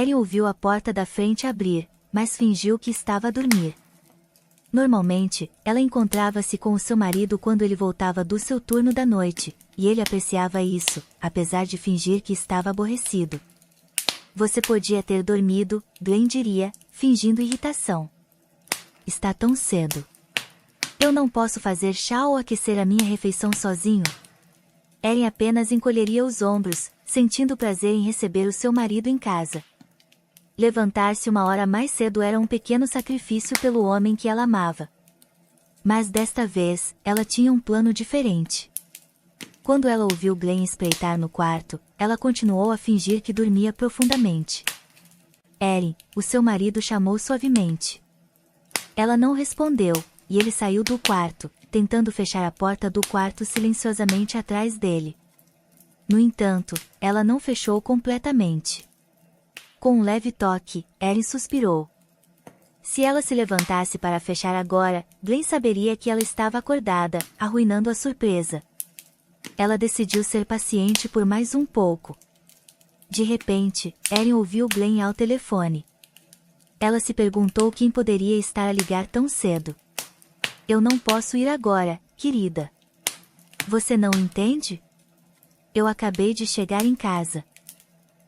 Erin ouviu a porta da frente abrir, mas fingiu que estava a dormir. Normalmente, ela encontrava-se com o seu marido quando ele voltava do seu turno da noite, e ele apreciava isso, apesar de fingir que estava aborrecido. Você podia ter dormido, Glenn diria, fingindo irritação. Está tão cedo. Eu não posso fazer chá ou aquecer a minha refeição sozinho? Erin apenas encolheria os ombros, sentindo prazer em receber o seu marido em casa. Levantar-se uma hora mais cedo era um pequeno sacrifício pelo homem que ela amava. Mas desta vez, ela tinha um plano diferente. Quando ela ouviu Glenn espreitar no quarto, ela continuou a fingir que dormia profundamente. Erin, o seu marido chamou suavemente. Ela não respondeu, e ele saiu do quarto, tentando fechar a porta do quarto silenciosamente atrás dele. No entanto, ela não fechou completamente. Com um leve toque, Erin suspirou. Se ela se levantasse para fechar agora, Glenn saberia que ela estava acordada, arruinando a surpresa. Ela decidiu ser paciente por mais um pouco. De repente, Erin ouviu Glenn ao telefone. Ela se perguntou quem poderia estar a ligar tão cedo. Eu não posso ir agora, querida. Você não entende? Eu acabei de chegar em casa.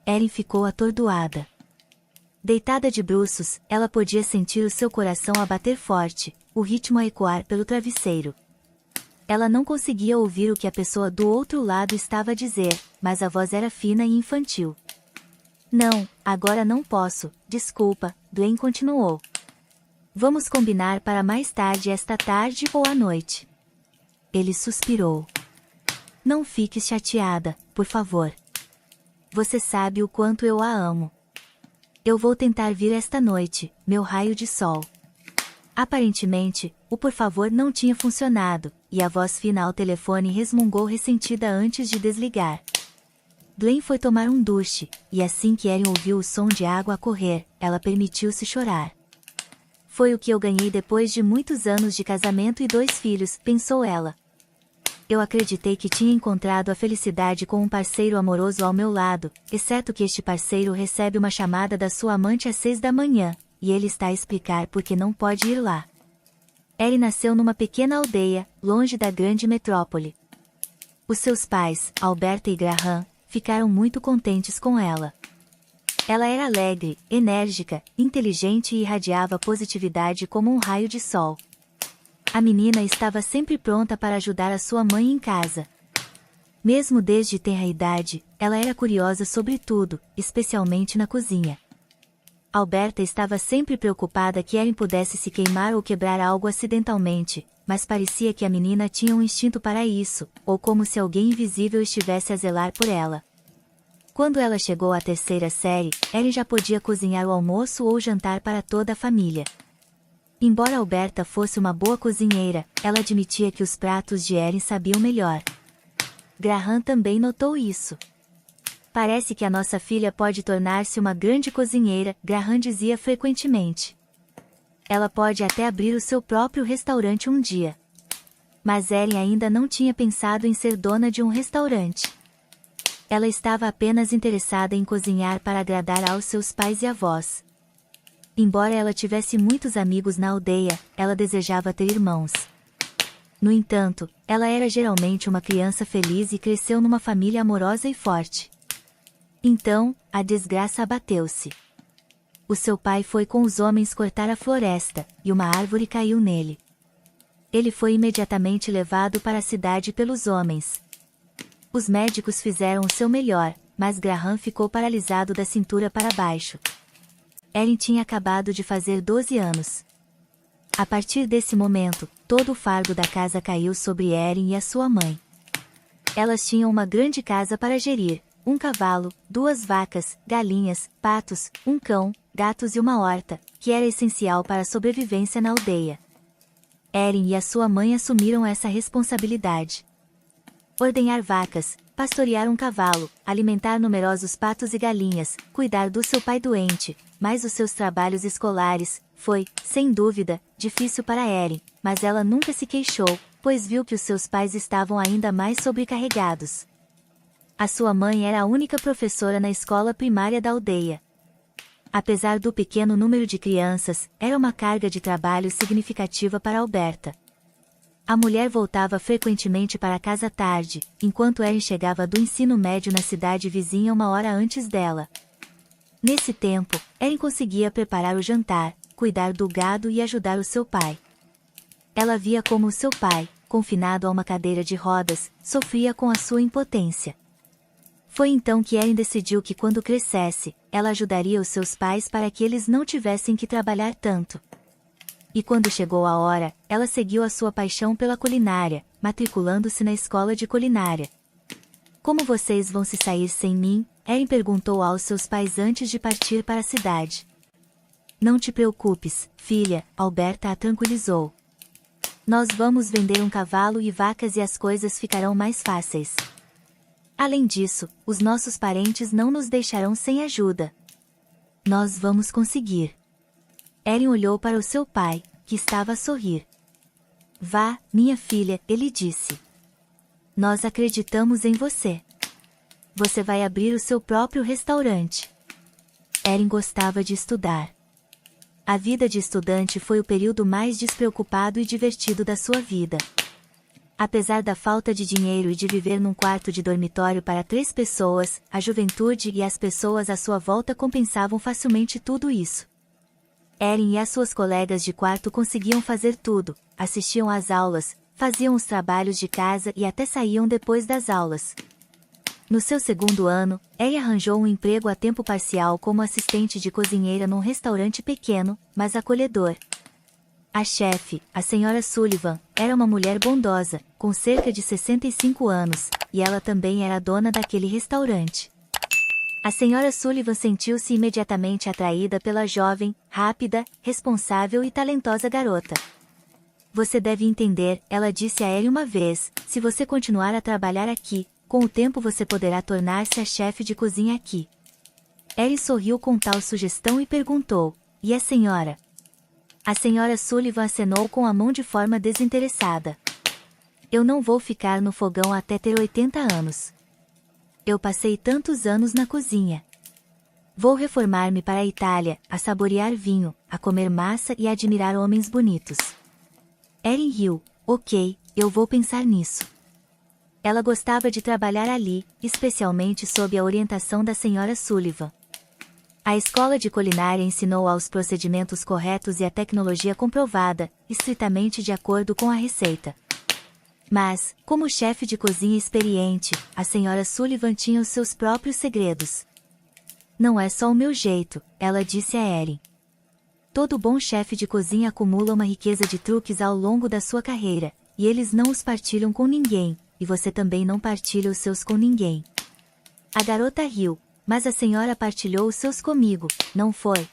Erin ficou atordoada. Deitada de bruços, ela podia sentir o seu coração a bater forte, o ritmo a ecoar pelo travesseiro. Ela não conseguia ouvir o que a pessoa do outro lado estava a dizer, mas a voz era fina e infantil. Não, agora não posso, desculpa, Glenn continuou. Vamos combinar para mais tarde esta tarde ou à noite. Ele suspirou. Não fique chateada, por favor. Você sabe o quanto eu a amo. Eu vou tentar vir esta noite, meu raio de sol. Aparentemente, o por favor não tinha funcionado, e a voz fina ao telefone resmungou ressentida antes de desligar. Glenn foi tomar um duche, e assim que Erin ouviu o som de água a correr, ela permitiu-se chorar. Foi o que eu ganhei depois de muitos anos de casamento e 2 filhos, pensou ela. Eu acreditei que tinha encontrado a felicidade com um parceiro amoroso ao meu lado, exceto que este parceiro recebe uma chamada da sua amante às 6 da manhã, e ele está a explicar por que não pode ir lá. Erin nasceu numa pequena aldeia, longe da grande metrópole. Os seus pais, Alberta e Graham, ficaram muito contentes com ela. Ela era alegre, enérgica, inteligente e irradiava positividade como um raio de sol. A menina estava sempre pronta para ajudar a sua mãe em casa. Mesmo desde tenra idade, ela era curiosa sobre tudo, especialmente na cozinha. Alberta estava sempre preocupada que Erin pudesse se queimar ou quebrar algo acidentalmente, mas parecia que a menina tinha um instinto para isso, ou como se alguém invisível estivesse a zelar por ela. Quando ela chegou à 3ª série, Erin já podia cozinhar o almoço ou o jantar para toda a família. Embora Alberta fosse uma boa cozinheira, ela admitia que os pratos de Erin sabiam melhor. Graham também notou isso. Parece que a nossa filha pode tornar-se uma grande cozinheira, Graham dizia frequentemente. Ela pode até abrir o seu próprio restaurante um dia. Mas Erin ainda não tinha pensado em ser dona de um restaurante. Ela estava apenas interessada em cozinhar para agradar aos seus pais e avós. Embora ela tivesse muitos amigos na aldeia, ela desejava ter irmãos. No entanto, ela era geralmente uma criança feliz e cresceu numa família amorosa e forte. Então, a desgraça abateu-se. O seu pai foi com os homens cortar a floresta, e uma árvore caiu nele. Ele foi imediatamente levado para a cidade pelos homens. Os médicos fizeram o seu melhor, mas Graham ficou paralisado da cintura para baixo. Erin tinha acabado de fazer 12 anos. A partir desse momento, todo o fardo da casa caiu sobre Erin e a sua mãe. Elas tinham uma grande casa para gerir, um cavalo, 2 vacas, galinhas, patos, um cão, gatos e uma horta, que era essencial para a sobrevivência na aldeia. Erin e a sua mãe assumiram essa responsabilidade. Ordenhar vacas, pastorear um cavalo, alimentar numerosos patos e galinhas, cuidar do seu pai doente, mais os seus trabalhos escolares, foi, sem dúvida, difícil para Erin, mas ela nunca se queixou, pois viu que os seus pais estavam ainda mais sobrecarregados. A sua mãe era a única professora na escola primária da aldeia. Apesar do pequeno número de crianças, era uma carga de trabalho significativa para Alberta. A mulher voltava frequentemente para casa tarde, enquanto Erin chegava do ensino médio na cidade vizinha uma hora antes dela. Nesse tempo, Erin conseguia preparar o jantar, cuidar do gado e ajudar o seu pai. Ela via como o seu pai, confinado a uma cadeira de rodas, sofria com a sua impotência. Foi então que Erin decidiu que quando crescesse, ela ajudaria os seus pais para que eles não tivessem que trabalhar tanto. E quando chegou a hora, ela seguiu a sua paixão pela culinária, matriculando-se na escola de culinária. Como vocês vão se sair sem mim? Erin perguntou aos seus pais antes de partir para a cidade. Não te preocupes, filha, Alberta a tranquilizou. Nós vamos vender um cavalo e vacas e as coisas ficarão mais fáceis. Além disso, os nossos parentes não nos deixarão sem ajuda. Nós vamos conseguir. Erin olhou para o seu pai, que estava a sorrir. Vá, minha filha, ele disse. Nós acreditamos em você. Você vai abrir o seu próprio restaurante. Erin gostava de estudar. A vida de estudante foi o período mais despreocupado e divertido da sua vida. Apesar da falta de dinheiro e de viver num quarto de dormitório para 3 pessoas, a juventude e as pessoas à sua volta compensavam facilmente tudo isso. Erin e as suas colegas de quarto conseguiam fazer tudo, assistiam às aulas, faziam os trabalhos de casa e até saíam depois das aulas. No seu segundo ano, Erin arranjou um emprego a tempo parcial como assistente de cozinheira num restaurante pequeno, mas acolhedor. A chefe, a senhora Sullivan, era uma mulher bondosa, com cerca de 65 anos, e ela também era dona daquele restaurante. A senhora Sullivan sentiu-se imediatamente atraída pela jovem, rápida, responsável e talentosa garota. Você deve entender, ela disse a Erin uma vez, se você continuar a trabalhar aqui, com o tempo você poderá tornar-se a chefe de cozinha aqui. Erin sorriu com tal sugestão e perguntou, e a senhora? A senhora Sullivan acenou com a mão de forma desinteressada. Eu não vou ficar no fogão até ter 80 anos. Eu passei tantos anos na cozinha. Vou reformar-me para a Itália, a saborear vinho, a comer massa e a admirar homens bonitos. Erin riu, ok, eu vou pensar nisso. Ela gostava de trabalhar ali, especialmente sob a orientação da senhora Sullivan. A escola de culinária ensinou-a os procedimentos corretos e a tecnologia comprovada, estritamente de acordo com a receita. Mas, como chefe de cozinha experiente, a senhora Sullivan tinha os seus próprios segredos. Não é só o meu jeito, ela disse a Erin. Todo bom chefe de cozinha acumula uma riqueza de truques ao longo da sua carreira, e eles não os partilham com ninguém, e você também não partilha os seus com ninguém. A garota riu. Mas a senhora partilhou os seus comigo, não foi?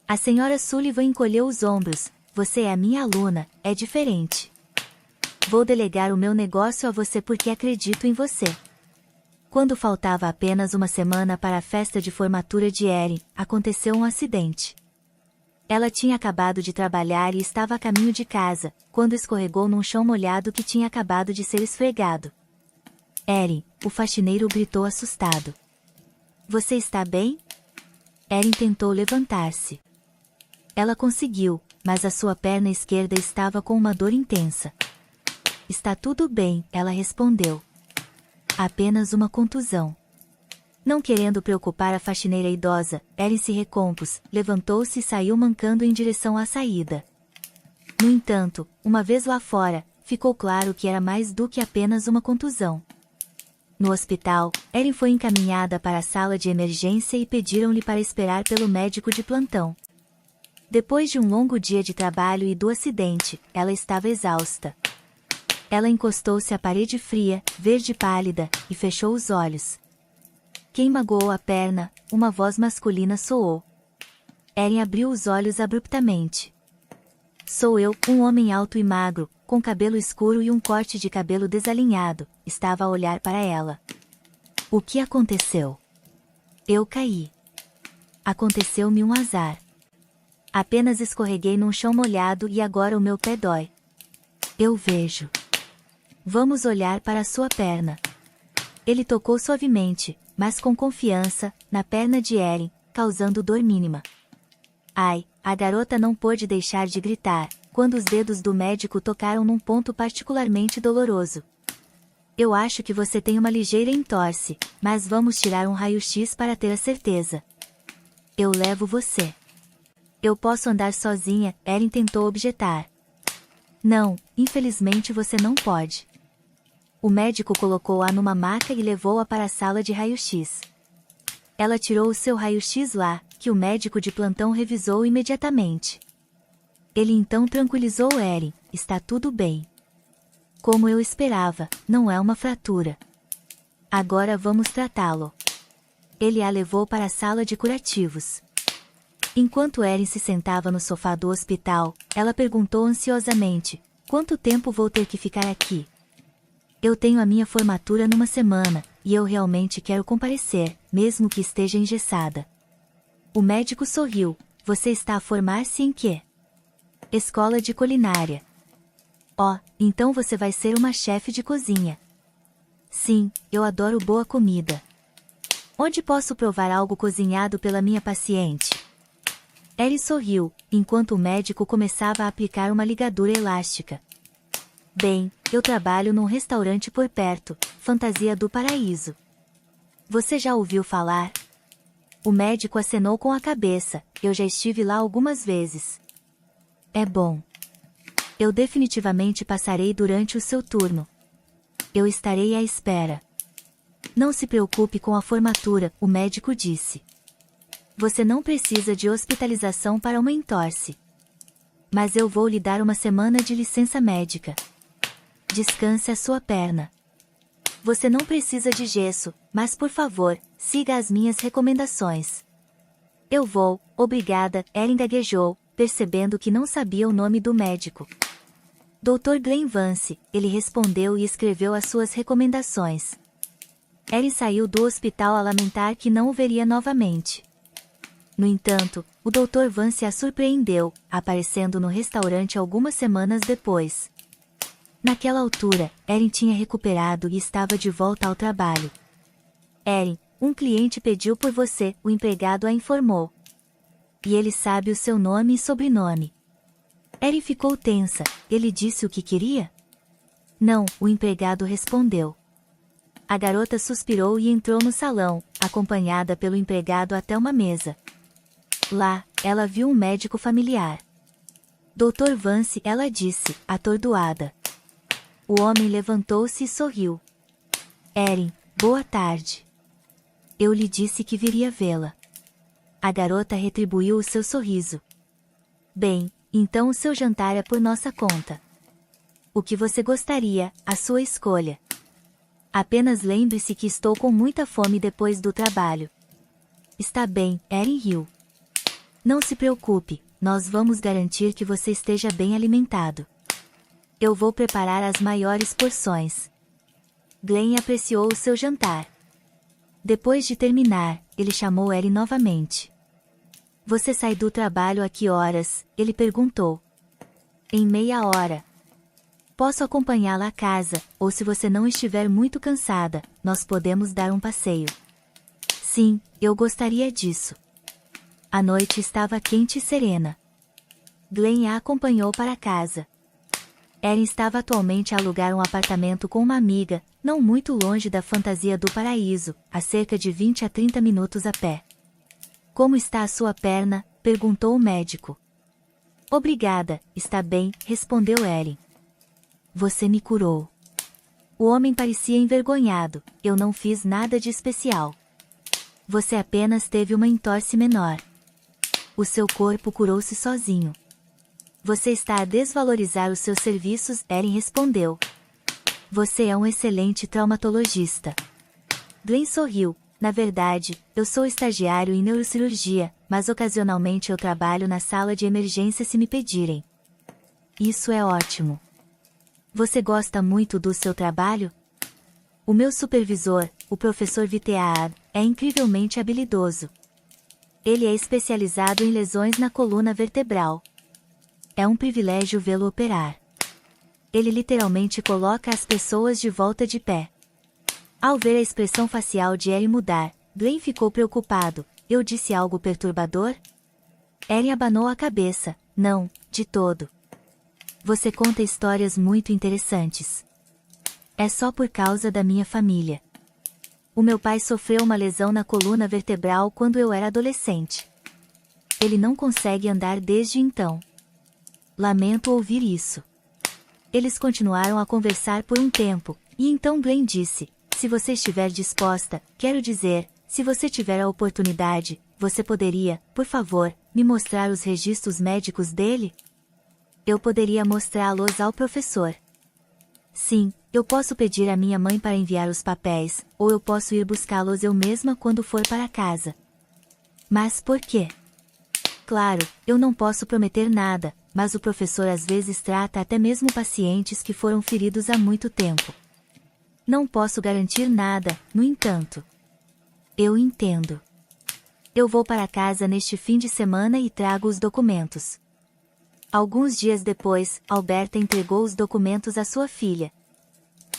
A senhora Sullivan encolheu os ombros. Você é a minha aluna, é diferente. Vou delegar o meu negócio a você porque acredito em você. Quando faltava apenas uma semana para a festa de formatura de Erin, aconteceu um acidente. Ela tinha acabado de trabalhar e estava a caminho de casa, quando escorregou num chão molhado que tinha acabado de ser esfregado. Erin, o faxineiro gritou assustado. Você está bem? Erin tentou levantar-se. Ela conseguiu, mas a sua perna esquerda estava com uma dor intensa. Está tudo bem, ela respondeu. Apenas uma contusão. Não querendo preocupar a faxineira idosa, Erin se recompôs, levantou-se e saiu mancando em direção à saída. No entanto, uma vez lá fora, ficou claro que era mais do que apenas uma contusão. No hospital, Erin foi encaminhada para a sala de emergência e pediram-lhe para esperar pelo médico de plantão. Depois de um longo dia de trabalho e do acidente, ela estava exausta. Ela encostou-se à parede fria, verde pálida, e fechou os olhos. Quem magoou a perna? Uma voz masculina soou. Erin abriu os olhos abruptamente. Sou eu, um homem alto e magro, com cabelo escuro e um corte de cabelo desalinhado, estava a olhar para ela. O que aconteceu? Eu caí. Aconteceu-me um azar. Apenas escorreguei num chão molhado e agora o meu pé dói. Eu vejo. Vamos olhar para a sua perna. Ele tocou suavemente, mas com confiança, na perna de Erin, causando dor mínima. Ai, a garota não pôde deixar de gritar, quando os dedos do médico tocaram num ponto particularmente doloroso. Eu acho que você tem uma ligeira entorse, mas vamos tirar um raio-x para ter a certeza. Eu levo você. Eu posso andar sozinha, Erin tentou objetar. Não, infelizmente você não pode. O médico colocou-a numa maca e levou-a para a sala de raio-x. Ela tirou o seu raio-x lá, que o médico de plantão revisou imediatamente. Ele então tranquilizou Erin, está tudo bem. Como eu esperava, não é uma fratura. Agora vamos tratá-lo. Ele a levou para a sala de curativos. Enquanto Erin se sentava no sofá do hospital, ela perguntou ansiosamente, quanto tempo vou ter que ficar aqui? Eu tenho a minha formatura numa semana, e eu realmente quero comparecer, mesmo que esteja engessada. O médico sorriu, você está a formar-se em quê? Escola de culinária. Oh, então você vai ser uma chefe de cozinha. Sim, eu adoro boa comida. Onde posso provar algo cozinhado pela minha paciente? Erin sorriu, enquanto o médico começava a aplicar uma ligadura elástica. Bem, eu trabalho num restaurante por perto, Fantasia do Paraíso. Você já ouviu falar? O médico acenou com a cabeça, eu já estive lá algumas vezes. É bom. Eu definitivamente passarei durante o seu turno. Eu estarei à espera. Não se preocupe com a formatura, o médico disse. Você não precisa de hospitalização para uma entorse. Mas eu vou lhe dar uma semana de licença médica. Descanse a sua perna. Você não precisa de gesso, mas por favor, siga as minhas recomendações. Eu vou, obrigada, Erin gaguejou, percebendo que não sabia o nome do médico. Dr. Glenn Vance, ele respondeu e escreveu as suas recomendações. Erin saiu do hospital a lamentar que não o veria novamente. No entanto, o Dr. Vance a surpreendeu, aparecendo no restaurante algumas semanas depois. Naquela altura, Erin tinha recuperado e estava de volta ao trabalho. Erin, um cliente pediu por você, o empregado a informou. E ele sabe o seu nome e sobrenome. Erin ficou tensa, ele disse o que queria? Não, o empregado respondeu. A garota suspirou e entrou no salão, acompanhada pelo empregado até uma mesa. Lá, ela viu um médico familiar. Dr. Vance, ela disse, atordoada. O homem levantou-se e sorriu. Erin, boa tarde. Eu lhe disse que viria vê-la. A garota retribuiu o seu sorriso. Bem, então o seu jantar é por nossa conta. O que você gostaria, a sua escolha. Apenas lembre-se que estou com muita fome depois do trabalho. Está bem, Erin riu. Não se preocupe, nós vamos garantir que você esteja bem alimentado. Eu vou preparar as maiores porções. Glenn apreciou o seu jantar. Depois de terminar, ele chamou Erin novamente. Você sai do trabalho a que horas? Ele perguntou. Em meia hora. Posso acompanhá-la à casa, ou se você não estiver muito cansada, nós podemos dar um passeio. Sim, eu gostaria disso. A noite estava quente e serena. Glenn a acompanhou para casa. Erin estava atualmente a alugar um apartamento com uma amiga, não muito longe da Fantasia do Paraíso, a cerca de 20 a 30 minutos a pé. Como está a sua perna? Perguntou o médico. Obrigada, está bem, respondeu Erin. Você me curou. O homem parecia envergonhado, eu não fiz nada de especial. Você apenas teve uma entorse menor. O seu corpo curou-se sozinho. Você está a desvalorizar os seus serviços, Erin respondeu. Você é um excelente traumatologista. Glenn sorriu. Na verdade, eu sou estagiário em neurocirurgia, mas ocasionalmente eu trabalho na sala de emergência se me pedirem. Isso é ótimo. Você gosta muito do seu trabalho? O meu supervisor, o professor Vitead, é incrivelmente habilidoso. Ele é especializado em lesões na coluna vertebral. É um privilégio vê-lo operar. Ele literalmente coloca as pessoas de volta de pé. Ao ver a expressão facial de Erin mudar, Glenn ficou preocupado. eu disse algo perturbador? Erin abanou a cabeça. Não, de todo. Você conta histórias muito interessantes. É só por causa da minha família. O meu pai sofreu uma lesão na coluna vertebral quando eu era adolescente. Ele não consegue andar desde então. Lamento ouvir isso. Eles continuaram a conversar por um tempo, e então Glenn disse, se você estiver disposta, quero dizer, se você tiver a oportunidade, você poderia, por favor, me mostrar os registros médicos dele? Eu poderia mostrá-los ao professor. Sim, eu posso pedir à minha mãe para enviar os papéis, ou eu posso ir buscá-los eu mesma quando for para casa. Mas por quê? Claro, eu não posso prometer nada, mas o professor às vezes trata até mesmo pacientes que foram feridos há muito tempo. Não posso garantir nada, no entanto. Eu entendo. Eu vou para casa neste fim de semana e trago os documentos. Alguns dias depois, Alberta entregou os documentos à sua filha.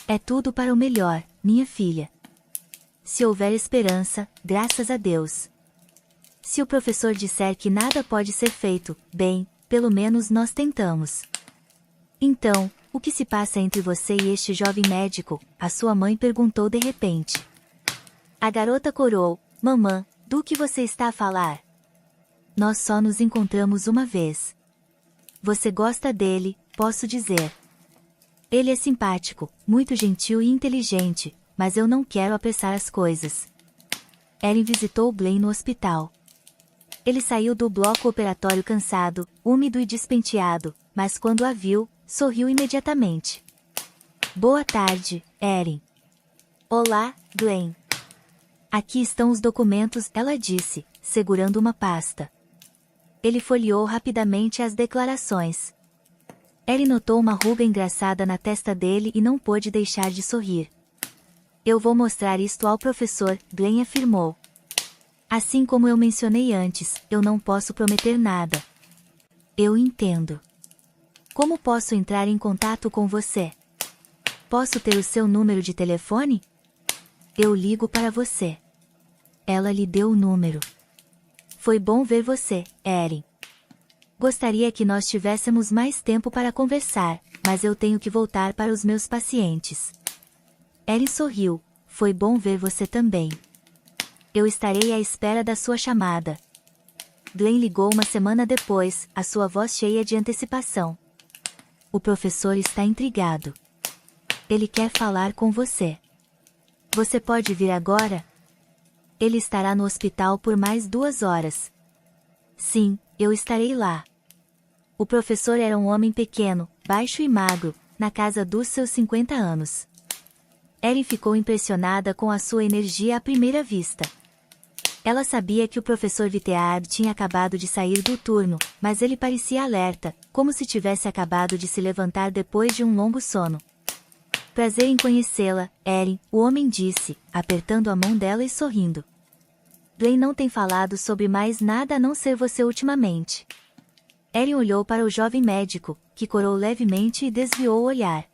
É tudo para o melhor, minha filha. Se houver esperança, graças a Deus. Se o professor disser que nada pode ser feito, bem, pelo menos nós tentamos. Então, o que se passa entre você e este jovem médico? A sua mãe perguntou de repente. A garota corou. Mamã, do que você está a falar? Nós só nos encontramos uma vez. Você gosta dele, posso dizer. Ele é simpático, muito gentil e inteligente, mas eu não quero apressar as coisas. Erin visitou Glenn no hospital. Ele saiu do bloco operatório cansado, úmido e despenteado, mas quando a viu, sorriu imediatamente. Boa tarde, Erin. Olá, Glenn. Aqui estão os documentos, ela disse, segurando uma pasta. Ele folheou rapidamente as declarações. Erin notou uma ruga engraçada na testa dele e não pôde deixar de sorrir. Eu vou mostrar isto ao professor, Glenn afirmou. Assim como eu mencionei antes, eu não posso prometer nada. Eu entendo. Como posso entrar em contato com você? Posso ter o seu número de telefone? Eu ligo para você. Ela lhe deu o número. Foi bom ver você, Erin. Gostaria que nós tivéssemos mais tempo para conversar, mas eu tenho que voltar para os meus pacientes. Erin sorriu. Foi bom ver você também. Eu estarei à espera da sua chamada. Glenn ligou uma semana depois, a sua voz cheia de antecipação. O professor está intrigado. Ele quer falar com você. Você pode vir agora? Ele estará no hospital por mais 2 horas. Sim, eu estarei lá. O professor era um homem pequeno, baixo e magro, na casa dos seus 50 anos. Erin ficou impressionada com a sua energia à primeira vista. Ela sabia que o professor Viteard tinha acabado de sair do turno, mas ele parecia alerta, como se tivesse acabado de se levantar depois de um longo sono. Prazer em conhecê-la, Erin, o homem disse, apertando a mão dela e sorrindo. Glenn não tem falado sobre mais nada a não ser você ultimamente. Erin olhou para o jovem médico, que corou levemente e desviou o olhar.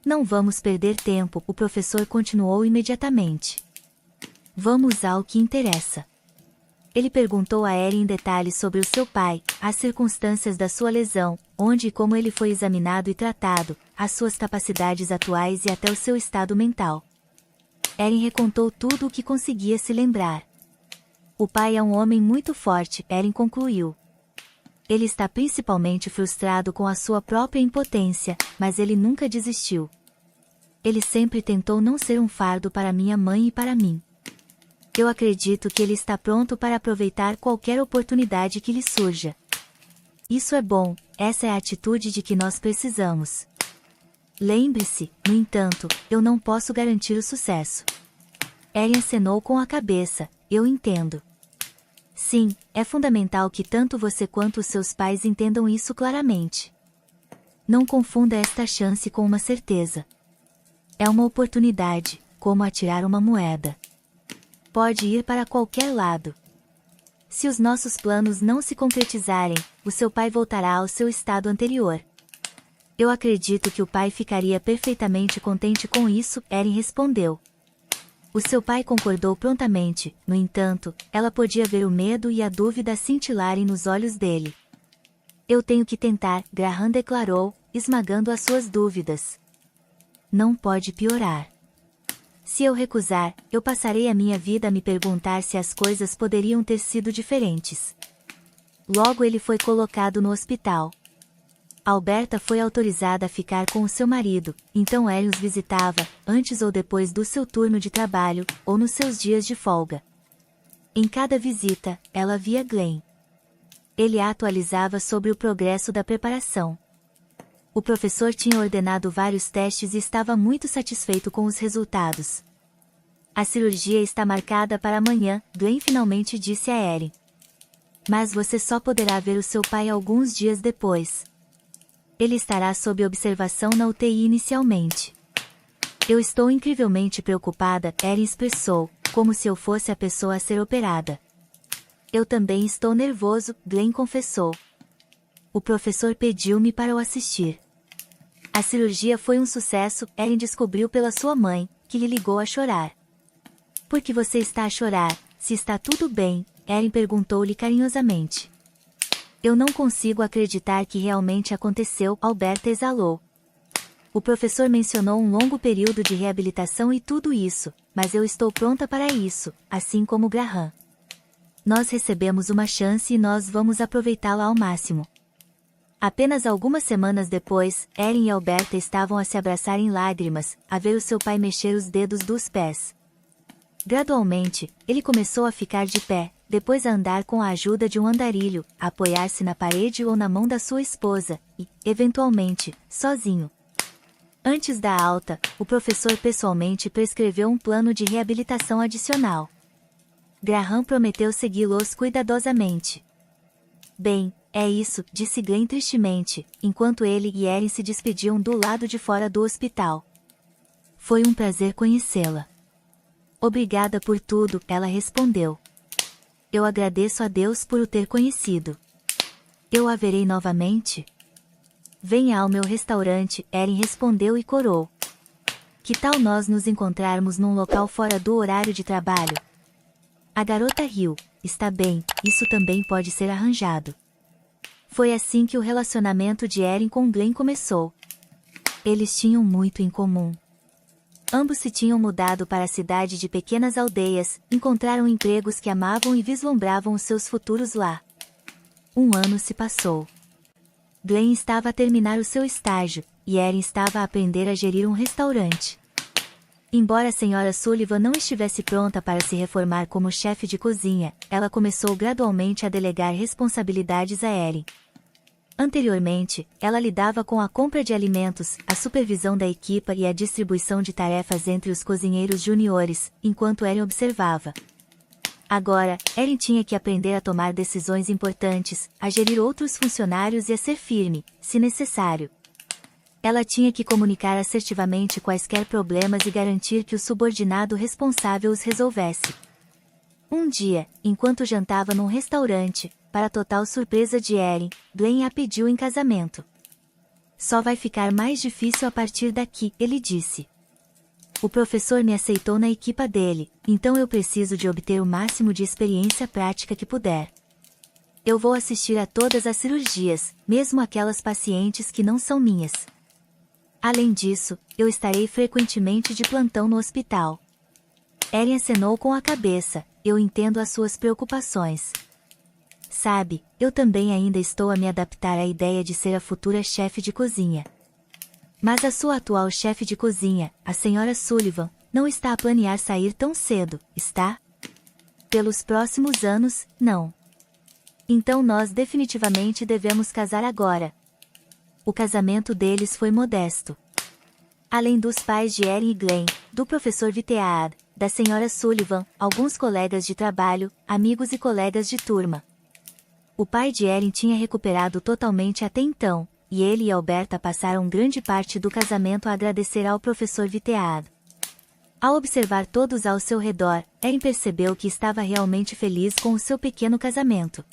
Não vamos perder tempo, o professor continuou imediatamente. Vamos ao que interessa. Ele perguntou a Erin em detalhes sobre o seu pai, as circunstâncias da sua lesão, onde e como ele foi examinado e tratado, as suas capacidades atuais e até o seu estado mental. Erin recontou tudo o que conseguia se lembrar. O pai é um homem muito forte, Erin concluiu. Ele está principalmente frustrado com a sua própria impotência, mas ele nunca desistiu. Ele sempre tentou não ser um fardo para minha mãe e para mim. Eu acredito que ele está pronto para aproveitar qualquer oportunidade que lhe surja. Isso é bom, essa é a atitude de que nós precisamos. Lembre-se, no entanto, eu não posso garantir o sucesso. Erin acenou com a cabeça, eu entendo. Sim, é fundamental que tanto você quanto os seus pais entendam isso claramente. Não confunda esta chance com uma certeza. É uma oportunidade, como atirar uma moeda. Pode ir para qualquer lado. Se os nossos planos não se concretizarem, o seu pai voltará ao seu estado anterior. Eu acredito que o pai ficaria perfeitamente contente com isso, Erin respondeu. O seu pai concordou prontamente, no entanto, ela podia ver o medo e a dúvida cintilarem nos olhos dele. Eu tenho que tentar, Graham declarou, esmagando as suas dúvidas. Não pode piorar. Se eu recusar, eu passarei a minha vida a me perguntar se as coisas poderiam ter sido diferentes. Logo ele foi colocado no hospital. Alberta foi autorizada a ficar com o seu marido, então Erin os visitava, antes ou depois do seu turno de trabalho, ou nos seus dias de folga. Em cada visita, ela via Glenn. Ele a atualizava sobre o progresso da preparação. O professor tinha ordenado vários testes e estava muito satisfeito com os resultados. A cirurgia está marcada para amanhã, Glenn finalmente disse a Erin. Mas você só poderá ver o seu pai alguns dias depois. Ele estará sob observação na UTI inicialmente. Eu estou incrivelmente preocupada, Erin expressou, como se eu fosse a pessoa a ser operada. Eu também estou nervoso, Glenn confessou. O professor pediu-me para o assistir. A cirurgia foi um sucesso, Erin descobriu pela sua mãe, que lhe ligou a chorar. Por que você está a chorar, se está tudo bem? Erin perguntou-lhe carinhosamente. Eu não consigo acreditar que realmente aconteceu, Alberta exalou. O professor mencionou um longo período de reabilitação e tudo isso, mas eu estou pronta para isso, assim como Graham. Nós recebemos uma chance e nós vamos aproveitá-la ao máximo. Apenas algumas semanas depois, Erin e Alberta estavam a se abraçar em lágrimas, a ver o seu pai mexer os dedos dos pés. Gradualmente, ele começou a ficar de pé, depois a andar com a ajuda de um andarilho, a apoiar-se na parede ou na mão da sua esposa, e, eventualmente, sozinho. Antes da alta, o professor pessoalmente prescreveu um plano de reabilitação adicional. Graham prometeu segui-los cuidadosamente. Bem, é isso, disse Glenn tristemente, enquanto ele e Erin se despediam do lado de fora do hospital. Foi um prazer conhecê-la. Obrigada por tudo, ela respondeu. Eu agradeço a Deus por o ter conhecido. Eu a verei novamente? Venha ao meu restaurante, Erin respondeu e corou. Que tal nós nos encontrarmos num local fora do horário de trabalho? A garota riu. Está bem, isso também pode ser arranjado. Foi assim que o relacionamento de Erin com Glenn começou. Eles tinham muito em comum. Ambos se tinham mudado para a cidade de pequenas aldeias, encontraram empregos que amavam e vislumbravam os seus futuros lá. Um ano se passou. Glenn estava a terminar o seu estágio, e Erin estava a aprender a gerir um restaurante. Embora a senhora Sullivan não estivesse pronta para se reformar como chefe de cozinha, ela começou gradualmente a delegar responsabilidades a Erin. Anteriormente, ela lidava com a compra de alimentos, a supervisão da equipa e a distribuição de tarefas entre os cozinheiros juniores, enquanto Erin observava. Agora, Erin tinha que aprender a tomar decisões importantes, a gerir outros funcionários e a ser firme, se necessário. Ela tinha que comunicar assertivamente quaisquer problemas e garantir que o subordinado responsável os resolvesse. Um dia, enquanto jantava num restaurante, para a total surpresa de Erin, Glenn a pediu em casamento. Só vai ficar mais difícil a partir daqui, ele disse. O professor me aceitou na equipa dele, então eu preciso de obter o máximo de experiência prática que puder. Eu vou assistir a todas as cirurgias, mesmo aquelas pacientes que não são minhas. Além disso, eu estarei frequentemente de plantão no hospital. Erin acenou com a cabeça. Eu entendo as suas preocupações. Sabe, eu também ainda estou a me adaptar à ideia de ser a futura chefe de cozinha. Mas a sua atual chefe de cozinha, a senhora Sullivan, não está a planear sair tão cedo, está? Pelos próximos anos, não. Então nós definitivamente devemos casar agora. O casamento deles foi modesto. Além dos pais de Erin e Glenn, do professor Vitead, da senhora Sullivan, alguns colegas de trabalho, amigos e colegas de turma. O pai de Erin tinha recuperado totalmente até então, e ele e Alberta passaram grande parte do casamento a agradecer ao professor Vitead. Ao observar todos ao seu redor, Erin percebeu que estava realmente feliz com o seu pequeno casamento.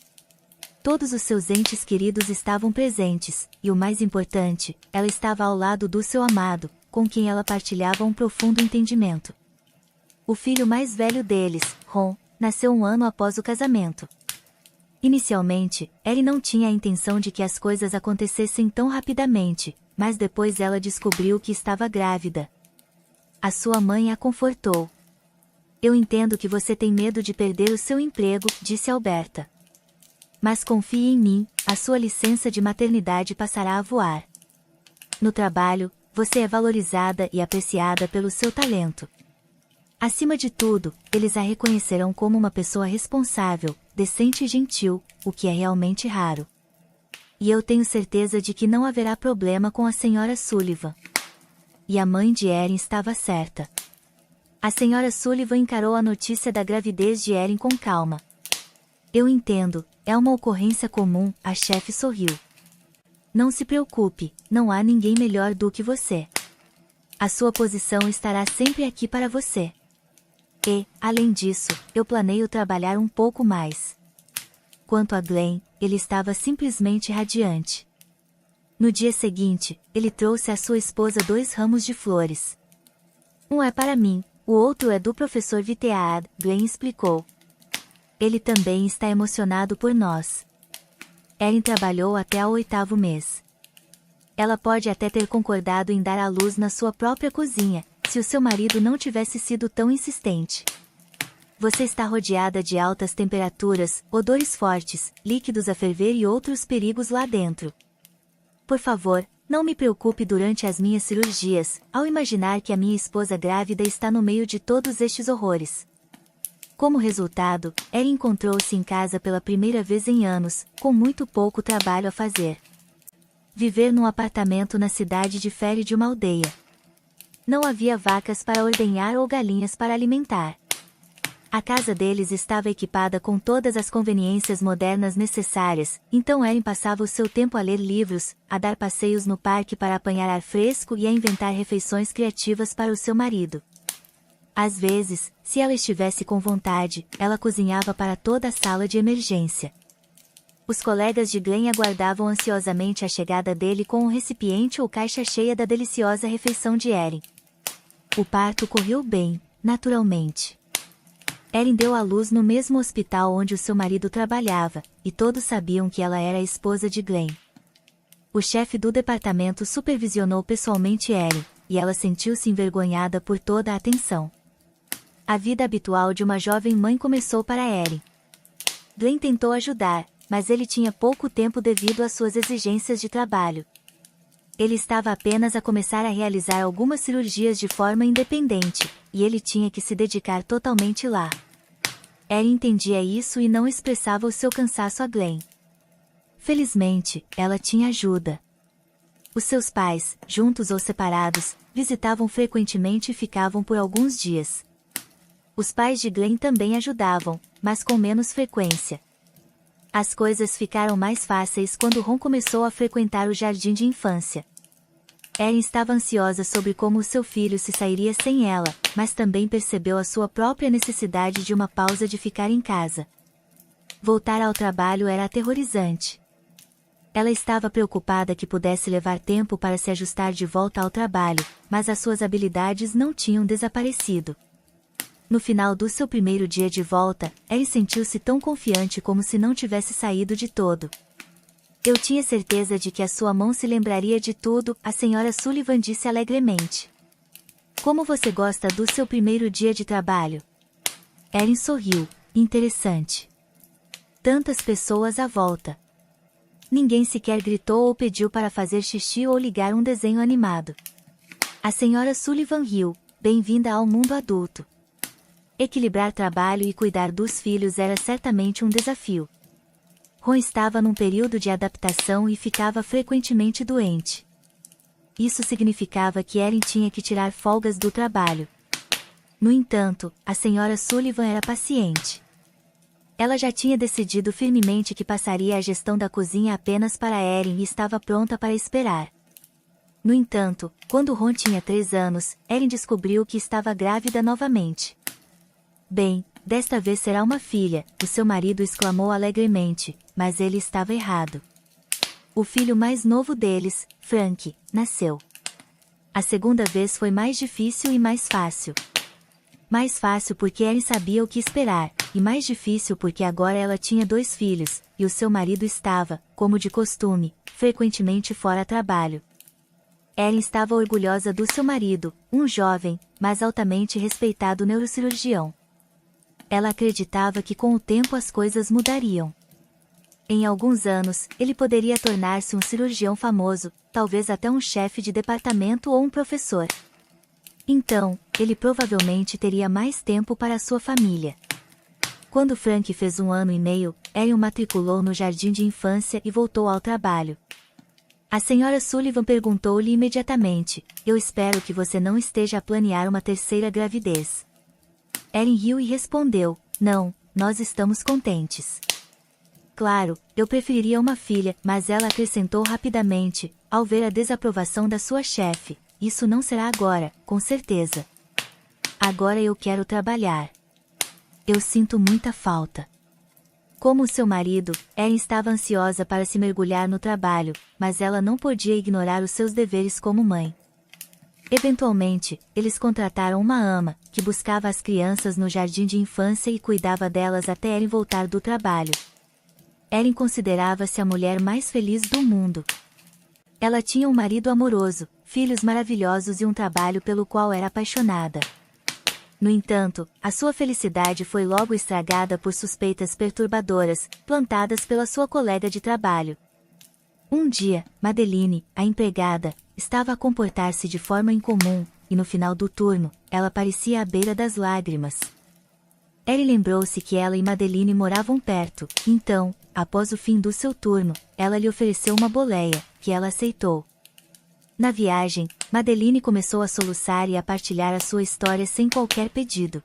Todos os seus entes queridos estavam presentes, e o mais importante, ela estava ao lado do seu amado, com quem ela partilhava um profundo entendimento. O filho mais velho deles, Ron, nasceu um ano após o casamento. Inicialmente, Erin não tinha a intenção de que as coisas acontecessem tão rapidamente, mas depois ela descobriu que estava grávida. A sua mãe a confortou. Eu entendo que você tem medo de perder o seu emprego, disse Alberta. Mas confie em mim, a sua licença de maternidade passará a voar. No trabalho, você é valorizada e apreciada pelo seu talento. Acima de tudo, eles a reconhecerão como uma pessoa responsável, decente e gentil, o que é realmente raro. E eu tenho certeza de que não haverá problema com a Sra. Sullivan. E a mãe de Erin estava certa. A Sra. Sullivan encarou a notícia da gravidez de Erin com calma. Eu entendo, é uma ocorrência comum, a chefe sorriu. Não se preocupe, não há ninguém melhor do que você. A sua posição estará sempre aqui para você. E, além disso, eu planeio trabalhar um pouco mais. Quanto a Glenn, ele estava simplesmente radiante. No dia seguinte, ele trouxe à sua esposa 2 ramos de flores. Um é para mim, o outro é do professor Vitead, Glenn explicou. Ele também está emocionado por nós. Erin trabalhou até o 8º mês. Ela pode até ter concordado em dar à luz na sua própria cozinha, se o seu marido não tivesse sido tão insistente. Você está rodeada de altas temperaturas, odores fortes, líquidos a ferver e outros perigos lá dentro. Por favor, não me preocupe durante as minhas cirurgias, ao imaginar que a minha esposa grávida está no meio de todos estes horrores. Como resultado, Erin encontrou-se em casa pela primeira vez em anos, com muito pouco trabalho a fazer. Viver num apartamento na cidade difere de uma aldeia. Não havia vacas para ordenhar ou galinhas para alimentar. A casa deles estava equipada com todas as conveniências modernas necessárias, então Erin passava o seu tempo a ler livros, a dar passeios no parque para apanhar ar fresco e a inventar refeições criativas para o seu marido. Às vezes, se ela estivesse com vontade, ela cozinhava para toda a sala de emergência. Os colegas de Glenn aguardavam ansiosamente a chegada dele com um recipiente ou caixa cheia da deliciosa refeição de Erin. O parto correu bem, naturalmente. Erin deu à luz no mesmo hospital onde o seu marido trabalhava, e todos sabiam que ela era a esposa de Glenn. O chefe do departamento supervisionou pessoalmente Erin, e ela sentiu-se envergonhada por toda a atenção. A vida habitual de uma jovem mãe começou para Erin. Glenn tentou ajudar, mas ele tinha pouco tempo devido às suas exigências de trabalho. Ele estava apenas a começar a realizar algumas cirurgias de forma independente, e ele tinha que se dedicar totalmente lá. Erin entendia isso e não expressava o seu cansaço a Glenn. Felizmente, ela tinha ajuda. Os seus pais, juntos ou separados, visitavam frequentemente e ficavam por alguns dias. Os pais de Glenn também ajudavam, mas com menos frequência. As coisas ficaram mais fáceis quando Ron começou a frequentar o jardim de infância. Erin estava ansiosa sobre como seu filho se sairia sem ela, mas também percebeu a sua própria necessidade de uma pausa de ficar em casa. Voltar ao trabalho era aterrorizante. Ela estava preocupada que pudesse levar tempo para se ajustar de volta ao trabalho, mas as suas habilidades não tinham desaparecido. No final do seu primeiro dia de volta, Erin sentiu-se tão confiante como se não tivesse saído de todo. Eu tinha certeza de que a sua mão se lembraria de tudo, a Sra. Sullivan disse alegremente. Como você gosta do seu primeiro dia de trabalho? Erin sorriu, interessante. Tantas pessoas à volta. Ninguém sequer gritou ou pediu para fazer xixi ou ligar um desenho animado. A Sra. Sullivan riu, bem-vinda ao mundo adulto. Equilibrar trabalho e cuidar dos filhos era certamente um desafio. Ron estava num período de adaptação e ficava frequentemente doente. Isso significava que Erin tinha que tirar folgas do trabalho. No entanto, a Sra. Sullivan era paciente. Ela já tinha decidido firmemente que passaria a gestão da cozinha apenas para Erin e estava pronta para esperar. No entanto, quando Ron tinha 3 anos, Erin descobriu que estava grávida novamente. Bem, desta vez será uma filha, o seu marido exclamou alegremente, mas ele estava errado. O filho mais novo deles, Frank, nasceu. A segunda vez foi mais difícil e mais fácil. Mais fácil porque Erin sabia o que esperar, e mais difícil porque agora ela tinha 2 filhos, e o seu marido estava, como de costume, frequentemente fora a trabalho. Erin estava orgulhosa do seu marido, um jovem, mas altamente respeitado neurocirurgião. Ela acreditava que com o tempo as coisas mudariam. Em alguns anos, ele poderia tornar-se um cirurgião famoso, talvez até um chefe de departamento ou um professor. Então, ele provavelmente teria mais tempo para sua família. Quando Frank fez 1 ano e meio, Erin o matriculou no jardim de infância e voltou ao trabalho. A senhora Sullivan perguntou-lhe imediatamente: "Eu espero que você não esteja a planear uma terceira gravidez." Erin riu e respondeu: "Não, nós estamos contentes." "Claro, eu preferiria uma filha", mas ela acrescentou rapidamente, ao ver a desaprovação da sua chefe: "Isso não será agora, com certeza. Agora eu quero trabalhar. Eu sinto muita falta." Como seu marido, Erin estava ansiosa para se mergulhar no trabalho, mas ela não podia ignorar os seus deveres como mãe. Eventualmente, eles contrataram uma ama, que buscava as crianças no jardim de infância e cuidava delas até Erin voltar do trabalho. Erin considerava-se a mulher mais feliz do mundo. Ela tinha um marido amoroso, filhos maravilhosos e um trabalho pelo qual era apaixonada. No entanto, a sua felicidade foi logo estragada por suspeitas perturbadoras, plantadas pela sua colega de trabalho. Um dia, Madeline, a empregada, estava a comportar-se de forma incomum, e no final do turno, ela parecia à beira das lágrimas. Erin lembrou-se que ela e Madeline moravam perto, então, após o fim do seu turno, ela lhe ofereceu uma boleia, que ela aceitou. Na viagem, Madeline começou a soluçar e a partilhar a sua história sem qualquer pedido.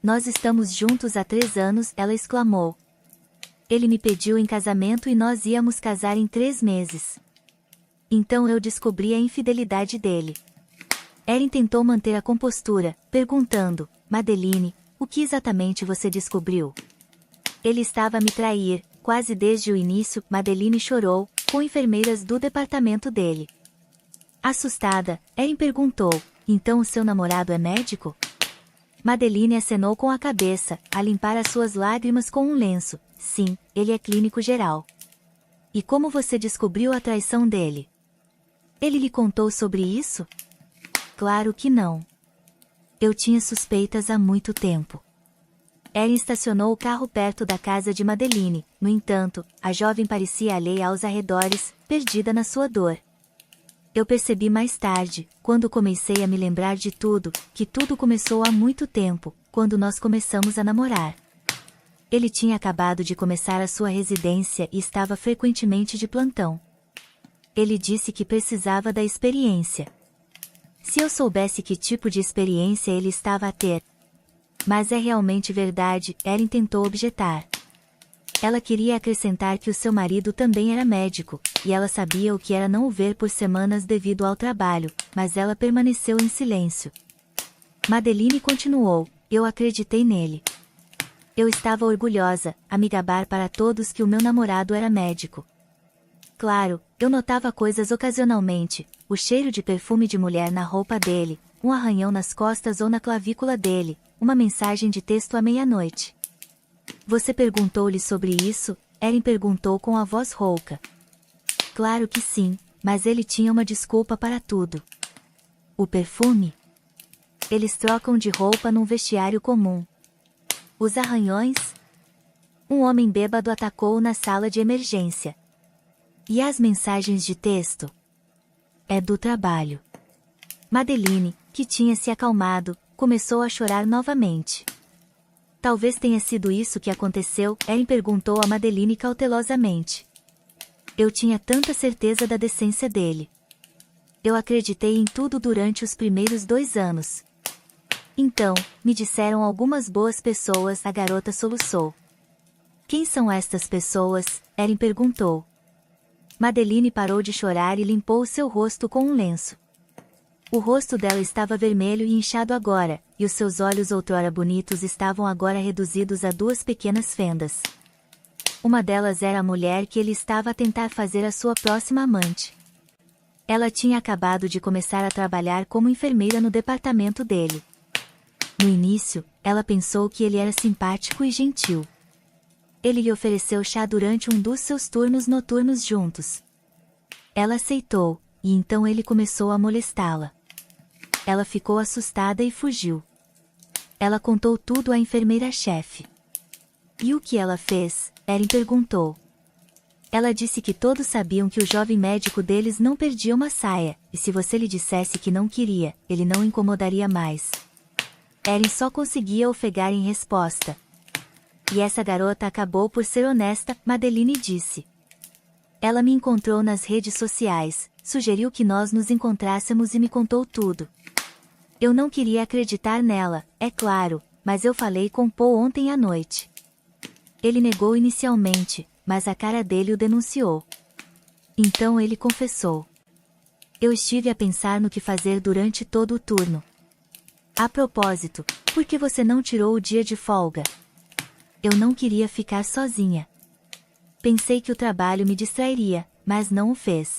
"Nós estamos juntos há 3 anos", ela exclamou. "Ele me pediu em casamento e nós íamos casar em 3 meses. Então eu descobri a infidelidade dele." Erin tentou manter a compostura, perguntando: "Madeline, o que exatamente você descobriu?" "Ele estava a me trair, quase desde o início." Madeline chorou, com enfermeiras do departamento dele. Assustada, Erin perguntou: "Então o seu namorado é médico?" Madeline acenou com a cabeça, a limpar as suas lágrimas com um lenço. "Sim, ele é clínico geral." "E como você descobriu a traição dele?" "Ele lhe contou sobre isso?" "Claro que não. Eu tinha suspeitas há muito tempo." Erin estacionou o carro perto da casa de Madeline. No entanto, a jovem parecia alheia aos arredores, perdida na sua dor. "Eu percebi mais tarde, quando comecei a me lembrar de tudo, que tudo começou há muito tempo, quando nós começamos a namorar. Ele tinha acabado de começar a sua residência e estava frequentemente de plantão. Ele disse que precisava da experiência. Se eu soubesse que tipo de experiência ele estava a ter." "Mas é realmente verdade", Erin tentou objetar. Ela queria acrescentar que o seu marido também era médico, e ela sabia o que era não o ver por semanas devido ao trabalho, mas ela permaneceu em silêncio. Madeline continuou: "Eu acreditei nele. Eu estava orgulhosa, a me gabar para todos que o meu namorado era médico. Claro, eu notava coisas ocasionalmente, o cheiro de perfume de mulher na roupa dele, um arranhão nas costas ou na clavícula dele, uma mensagem de texto à meia-noite." "Você perguntou-lhe sobre isso?" Erin perguntou com a voz rouca. "Claro que sim, mas ele tinha uma desculpa para tudo." "O perfume?" "Eles trocam de roupa num vestiário comum." "Os arranhões?" "Um homem bêbado atacou-o na sala de emergência." "E as mensagens de texto?" "É do trabalho." Madeline, que tinha se acalmado, começou a chorar novamente. "Talvez tenha sido isso que aconteceu", Erin perguntou a Madeline cautelosamente. "Eu tinha tanta certeza da decência dele. Eu acreditei em tudo durante os primeiros 2 anos. Então, me disseram algumas boas pessoas", a garota soluçou. "Quem são estas pessoas?" Erin perguntou. Madeline parou de chorar e limpou seu rosto com um lenço. O rosto dela estava vermelho e inchado agora, e os seus olhos outrora bonitos estavam agora reduzidos a 2 pequenas fendas. Uma delas era a mulher que ele estava a tentar fazer a sua próxima amante. Ela tinha acabado de começar a trabalhar como enfermeira no departamento dele. No início, ela pensou que ele era simpático e gentil. Ele lhe ofereceu chá durante um dos seus turnos noturnos juntos. Ela aceitou, e então ele começou a molestá-la. Ela ficou assustada e fugiu. Ela contou tudo à enfermeira-chefe. E o que ela fez? Erin perguntou. Ela disse que todos sabiam que o jovem médico deles não perdia uma saia, e se você lhe dissesse que não queria, ele não incomodaria mais. Erin só conseguia ofegar em resposta. E essa garota acabou por ser honesta, Madeline disse. Ela me encontrou nas redes sociais, sugeriu que nós nos encontrássemos e me contou tudo. Eu não queria acreditar nela, é claro, mas eu falei com Paul ontem à noite. Ele negou inicialmente, mas a cara dele o denunciou. Então ele confessou. Eu estive a pensar no que fazer durante todo o turno. A propósito, por que você não tirou o dia de folga? Eu não queria ficar sozinha. Pensei que o trabalho me distrairia, mas não o fez.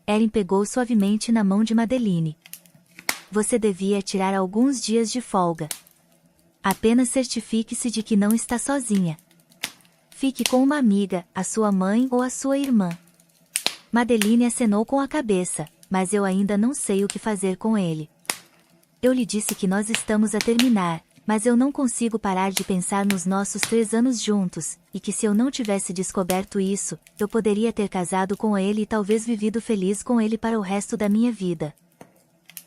Erin pegou suavemente na mão de Madeline. Você devia tirar alguns dias de folga. Apenas certifique-se de que não está sozinha. Fique com uma amiga, a sua mãe ou a sua irmã. Madeline acenou com a cabeça, mas eu ainda não sei o que fazer com ele. Eu lhe disse que nós estamos a terminar, mas eu não consigo parar de pensar nos nossos 3 anos juntos, e que se eu não tivesse descoberto isso, eu poderia ter casado com ele e talvez vivido feliz com ele para o resto da minha vida.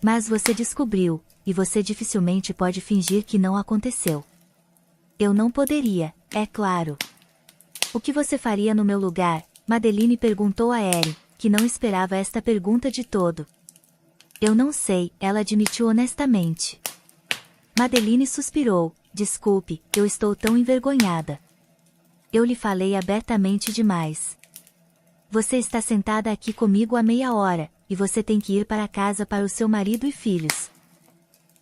Mas você descobriu, e você dificilmente pode fingir que não aconteceu. Eu não poderia, é claro. O que você faria no meu lugar? Madeline perguntou a Erin, que não esperava esta pergunta de todo. Eu não sei, ela admitiu honestamente. Madeline suspirou. Desculpe, eu estou tão envergonhada. Eu lhe falei abertamente demais. Você está sentada aqui comigo há meia hora, e você tem que ir para casa para o seu marido e filhos.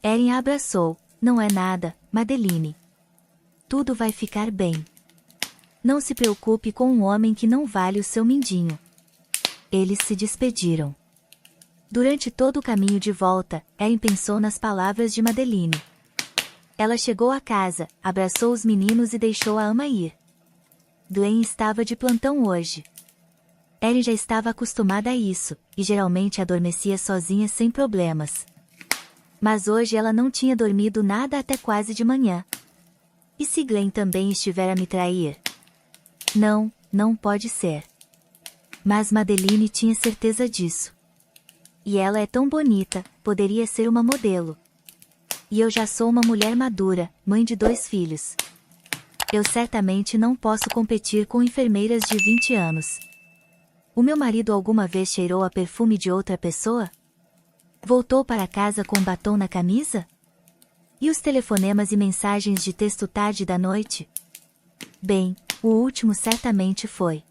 Erin a abraçou. Não é nada, Madeline. Tudo vai ficar bem. Não se preocupe com um homem que não vale o seu mindinho. Eles se despediram. Durante todo o caminho de volta, Erin pensou nas palavras de Madeline. Ela chegou a casa, abraçou os meninos e deixou a ama ir. Dwayne estava de plantão hoje. Erin já estava acostumada a isso, e geralmente adormecia sozinha sem problemas. Mas hoje ela não tinha dormido nada até quase de manhã. E se Glenn também estiver a me trair? Não, não pode ser. Mas Madeline tinha certeza disso. E ela é tão bonita, poderia ser uma modelo. E eu já sou uma mulher madura, mãe de 2 filhos. Eu certamente não posso competir com enfermeiras de 20 anos. O meu marido alguma vez cheirou a perfume de outra pessoa? Voltou para casa com batom na camisa? E os telefonemas e mensagens de texto tarde da noite? Bem, o último certamente foi.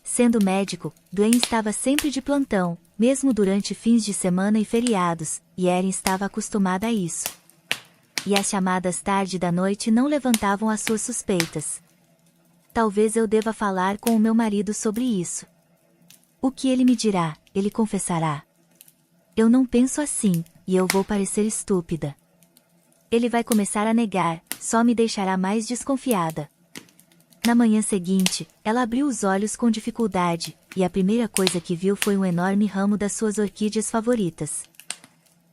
Sendo médico, Dwayne estava sempre de plantão, mesmo durante fins de semana e feriados, e Erin estava acostumada a isso. E as chamadas tarde da noite não levantavam as suas suspeitas. Talvez eu deva falar com o meu marido sobre isso. O que ele me dirá? Ele confessará. Eu não penso assim, e eu vou parecer estúpida. Ele vai começar a negar, só me deixará mais desconfiada. Na manhã seguinte, ela abriu os olhos com dificuldade, e a primeira coisa que viu foi um enorme ramo das suas orquídeas favoritas.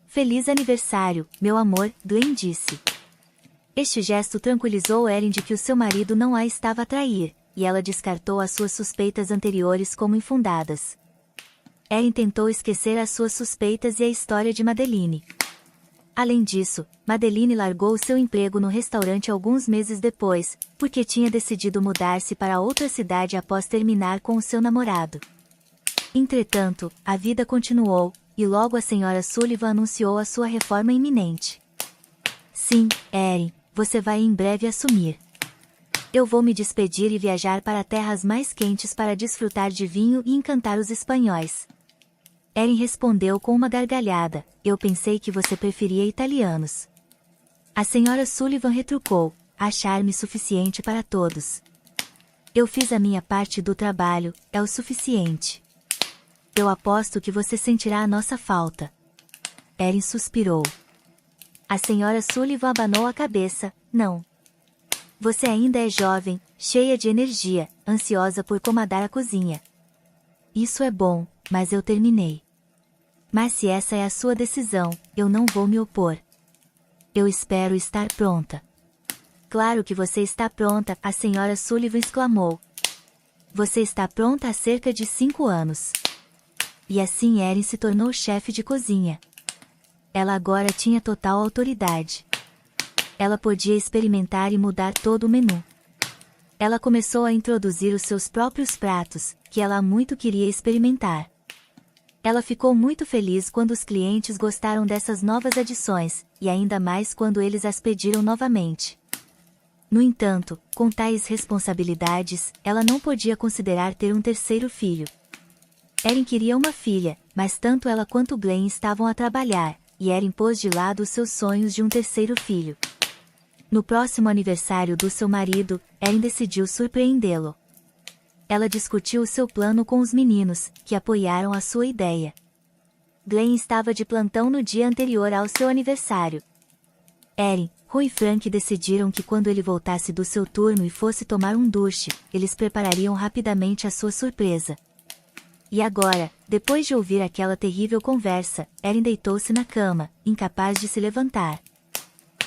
Feliz aniversário, meu amor, Dwayne disse. Este gesto tranquilizou Erin de que o seu marido não a estava a trair, e ela descartou as suas suspeitas anteriores como infundadas. Erin tentou esquecer as suas suspeitas e a história de Madeline. Além disso, Madeline largou seu emprego no restaurante alguns meses depois, porque tinha decidido mudar-se para outra cidade após terminar com o seu namorado. Entretanto, a vida continuou, e logo a senhora Sullivan anunciou a sua reforma iminente. Sim, Erin, você vai em breve assumir. Eu vou me despedir e viajar para terras mais quentes para desfrutar de vinho e encantar os espanhóis. Erin respondeu com uma gargalhada. Eu pensei que você preferia italianos. A senhora Sullivan retrucou. Há charme suficiente para todos. Eu fiz a minha parte do trabalho, é o suficiente. Eu aposto que você sentirá a nossa falta. Erin suspirou. A senhora Sullivan abanou a cabeça. Não. Você ainda é jovem, cheia de energia, ansiosa por comandar a cozinha. Isso é bom, mas eu terminei. Mas se essa é a sua decisão, eu não vou me opor. Eu espero estar pronta. Claro que você está pronta, a senhora Sullivan exclamou. Você está pronta há cerca de 5 anos. E assim Erin se tornou chefe de cozinha. Ela agora tinha total autoridade. Ela podia experimentar e mudar todo o menu. Ela começou a introduzir os seus próprios pratos, que ela muito queria experimentar. Ela ficou muito feliz quando os clientes gostaram dessas novas adições, e ainda mais quando eles as pediram novamente. No entanto, com tais responsabilidades, ela não podia considerar ter um terceiro filho. Erin queria uma filha, mas tanto ela quanto Glenn estavam a trabalhar, e Erin pôs de lado os seus sonhos de um terceiro filho. No próximo aniversário do seu marido, Erin decidiu surpreendê-lo. Ela discutiu o seu plano com os meninos, que apoiaram a sua ideia. Glenn estava de plantão no dia anterior ao seu aniversário. Erin, Ron e Frank decidiram que quando ele voltasse do seu turno e fosse tomar um duche, eles preparariam rapidamente a sua surpresa. E agora, depois de ouvir aquela terrível conversa, Erin deitou-se na cama, incapaz de se levantar.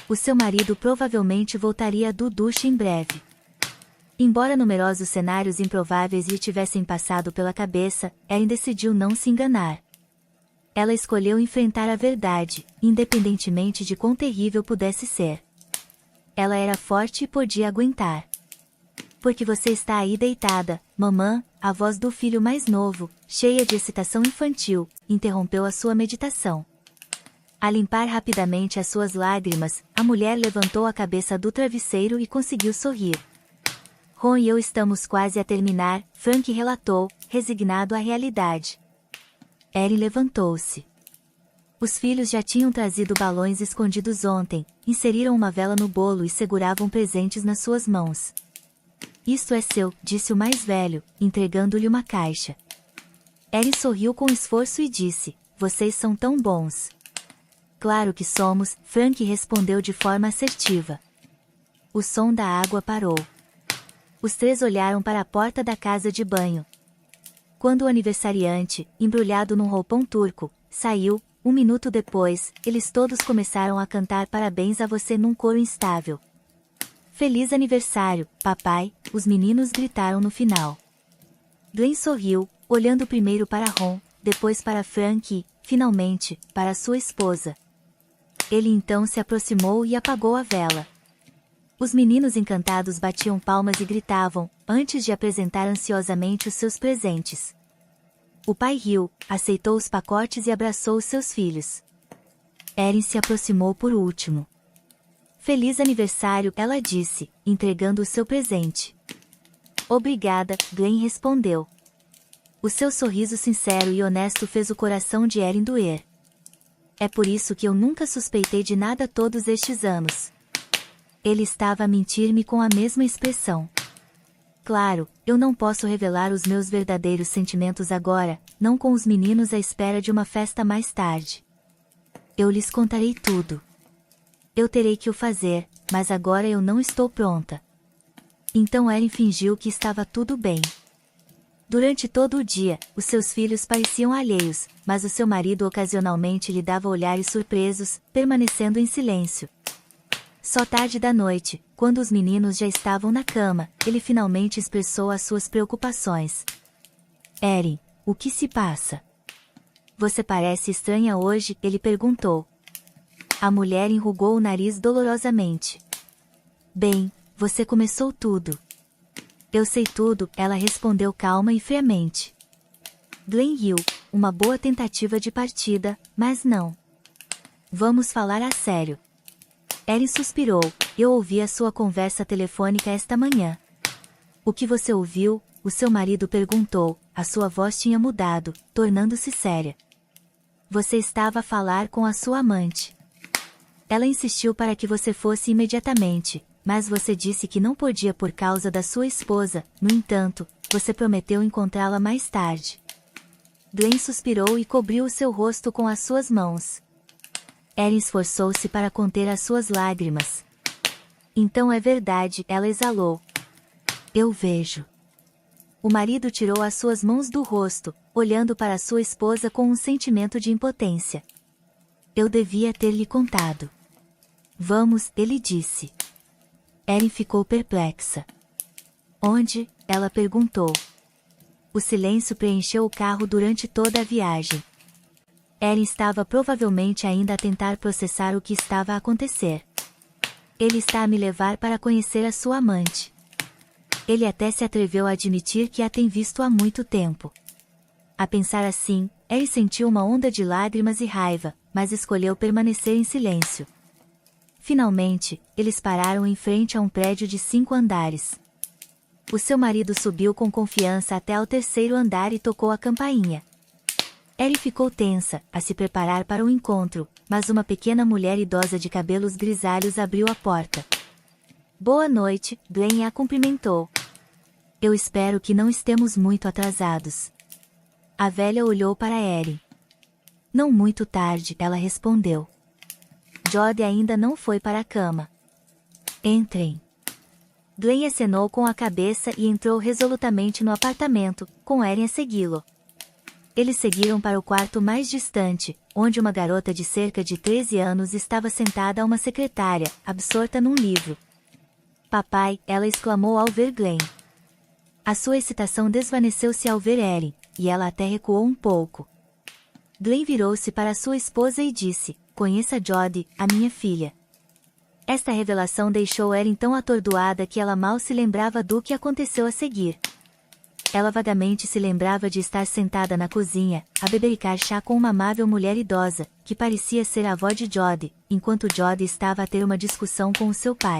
O seu marido provavelmente voltaria do duche em breve. Embora numerosos cenários improváveis lhe tivessem passado pela cabeça, Erin decidiu não se enganar. Ela escolheu enfrentar a verdade, independentemente de quão terrível pudesse ser. Ela era forte e podia aguentar. Porque você está aí deitada, mamã, a voz do filho mais novo, cheia de excitação infantil, interrompeu a sua meditação. A limpar rapidamente as suas lágrimas, a mulher levantou a cabeça do travesseiro e conseguiu sorrir. Ron e eu estamos quase a terminar, Frank relatou, resignado à realidade. Erin levantou-se. Os filhos já tinham trazido balões escondidos ontem, inseriram uma vela no bolo e seguravam presentes nas suas mãos. Isto é seu, disse o mais velho, entregando-lhe uma caixa. Erin sorriu com esforço e disse, vocês são tão bons. Claro que somos, Frank respondeu de forma assertiva. O som da água parou. Os três olharam para a porta da casa de banho. Quando o aniversariante, embrulhado num roupão turco, saiu, 1 minuto depois, eles todos começaram a cantar parabéns a você num coro instável. Feliz aniversário, papai, os meninos gritaram no final. Glenn sorriu, olhando primeiro para Ron, depois para Frank e, finalmente, para sua esposa. Ele então se aproximou e apagou a vela. Os meninos encantados batiam palmas e gritavam, antes de apresentar ansiosamente os seus presentes. O pai riu, aceitou os pacotes e abraçou os seus filhos. Erin se aproximou por último. Feliz aniversário, ela disse, entregando o seu presente. Obrigada, Glenn respondeu. O seu sorriso sincero e honesto fez o coração de Erin doer. É por isso que eu nunca suspeitei de nada todos estes anos. Ele estava a mentir-me com a mesma expressão. Claro, eu não posso revelar os meus verdadeiros sentimentos agora, não com os meninos à espera de uma festa mais tarde. Eu lhes contarei tudo. Eu terei que o fazer, mas agora eu não estou pronta. Então Erin fingiu que estava tudo bem. Durante todo o dia, os seus filhos pareciam alheios, mas o seu marido ocasionalmente lhe dava olhares surpresos, permanecendo em silêncio. Só tarde da noite, quando os meninos já estavam na cama, ele finalmente expressou as suas preocupações. Erin, o que se passa? Você parece estranha hoje, ele perguntou. A mulher enrugou o nariz dolorosamente. Bem, você começou tudo. Eu sei tudo, ela respondeu calma e friamente. Glenn riu, uma boa tentativa de partida, mas não. Vamos falar a sério. Erin suspirou, eu ouvi a sua conversa telefônica esta manhã. O que você ouviu? O seu marido perguntou, a sua voz tinha mudado, tornando-se séria. Você estava a falar com a sua amante. Ela insistiu para que você fosse imediatamente, mas você disse que não podia por causa da sua esposa, no entanto, você prometeu encontrá-la mais tarde. Glenn suspirou e cobriu o seu rosto com as suas mãos. Erin esforçou-se para conter as suas lágrimas. Então é verdade, ela exalou. Eu vejo. O marido tirou as suas mãos do rosto, olhando para sua esposa com um sentimento de impotência. Eu devia ter lhe contado. Vamos, ele disse. Erin ficou perplexa. Onde? Ela perguntou. O silêncio preencheu o carro durante toda a viagem. Erin estava provavelmente ainda a tentar processar o que estava a acontecer. Ele está a me levar para conhecer a sua amante. Ele até se atreveu a admitir que a tem visto há muito tempo. A pensar assim, Erin sentiu uma onda de lágrimas e raiva, mas escolheu permanecer em silêncio. Finalmente, eles pararam em frente a um prédio de 5 andares. O seu marido subiu com confiança até ao 3º andar e tocou a campainha. Erin ficou tensa, a se preparar para o encontro, mas uma pequena mulher idosa de cabelos grisalhos abriu a porta. Boa noite, Glenn a cumprimentou. Eu espero que não estemos muito atrasados. A velha olhou para Erin. Não muito tarde, ela respondeu. Jody ainda não foi para a cama. Entrem. Glenn acenou com a cabeça e entrou resolutamente no apartamento, com Erin a segui-lo. Eles seguiram para o quarto mais distante, onde uma garota de cerca de 13 anos estava sentada a uma secretária, absorta num livro. Papai, ela exclamou ao ver Glenn. A sua excitação desvaneceu-se ao ver Erin, e ela até recuou um pouco. Glenn virou-se para sua esposa e disse, conheça Jody, a minha filha. Esta revelação deixou Erin tão atordoada que ela mal se lembrava do que aconteceu a seguir. Ela vagamente se lembrava de estar sentada na cozinha, a bebericar chá com uma amável mulher idosa, que parecia ser a avó de Jody, enquanto Jody estava a ter uma discussão com o seu pai.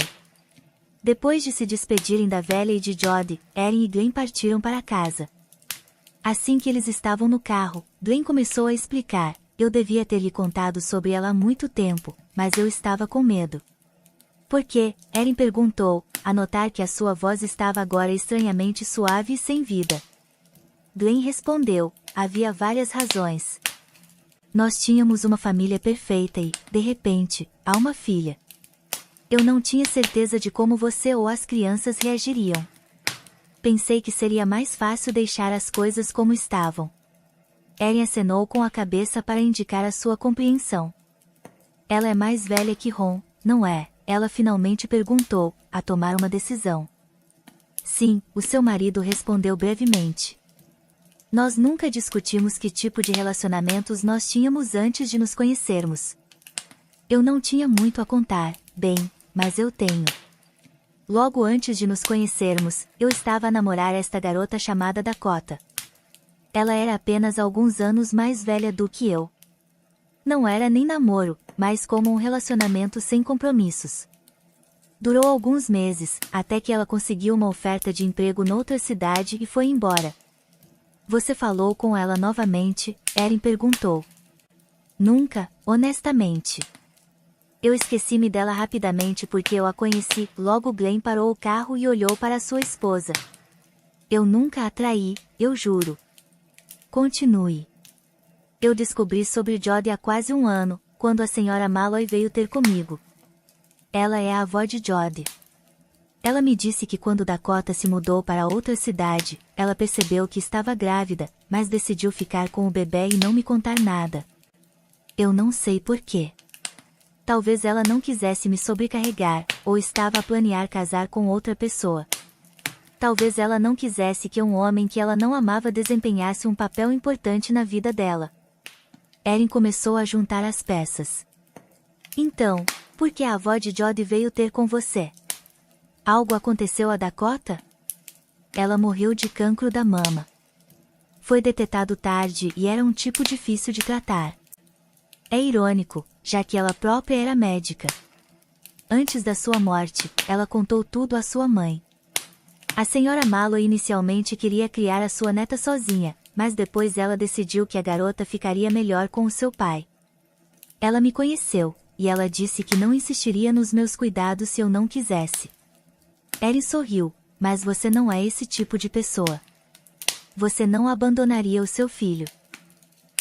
Depois de se despedirem da velha e de Jody, Erin e Glenn partiram para casa. Assim que eles estavam no carro, Glenn começou a explicar, eu devia ter lhe contado sobre ela há muito tempo, mas eu estava com medo. Por quê? Erin perguntou, a notar que a sua voz estava agora estranhamente suave e sem vida. Glenn respondeu, havia várias razões. Nós tínhamos uma família perfeita e, de repente, há uma filha. Eu não tinha certeza de como você ou as crianças reagiriam. Pensei que seria mais fácil deixar as coisas como estavam. Erin acenou com a cabeça para indicar a sua compreensão. Ela é mais velha que Ron, não é? Ela finalmente perguntou, a tomar uma decisão. Sim, o seu marido respondeu brevemente. Nós nunca discutimos que tipo de relacionamentos nós tínhamos antes de nos conhecermos. Eu não tinha muito a contar, bem, mas eu tenho. Logo antes de nos conhecermos, eu estava a namorar esta garota chamada Dakota. Ela era apenas alguns anos mais velha do que eu. Não era nem namoro, mas como um relacionamento sem compromissos. Durou alguns meses, até que ela conseguiu uma oferta de emprego noutra cidade e foi embora. Você falou com ela novamente? Erin perguntou. Nunca, honestamente. Eu esqueci-me dela rapidamente porque eu a conheci. Logo Glenn parou o carro e olhou para sua esposa. Eu nunca a traí, eu juro. Continue. Eu descobri sobre Jody há quase um ano, quando a senhora Malloy veio ter comigo. Ela é a avó de Jody. Ela me disse que quando Dakota se mudou para outra cidade, ela percebeu que estava grávida, mas decidiu ficar com o bebê e não me contar nada. Eu não sei por quê. Talvez ela não quisesse me sobrecarregar, ou estava a planear casar com outra pessoa. Talvez ela não quisesse que um homem que ela não amava desempenhasse um papel importante na vida dela. Erin começou a juntar as peças. Então, por que a avó de Jody veio ter com você? Algo aconteceu a Dakota? Ela morreu de cancro da mama. Foi detectado tarde e era um tipo difícil de tratar. É irônico, já que ela própria era médica. Antes da sua morte, ela contou tudo à sua mãe. A senhora Malloy inicialmente queria criar a sua neta sozinha, mas depois ela decidiu que a garota ficaria melhor com o seu pai. Ela me conheceu, e ela disse que não insistiria nos meus cuidados se eu não quisesse. Erin sorriu, mas você não é esse tipo de pessoa. Você não abandonaria o seu filho.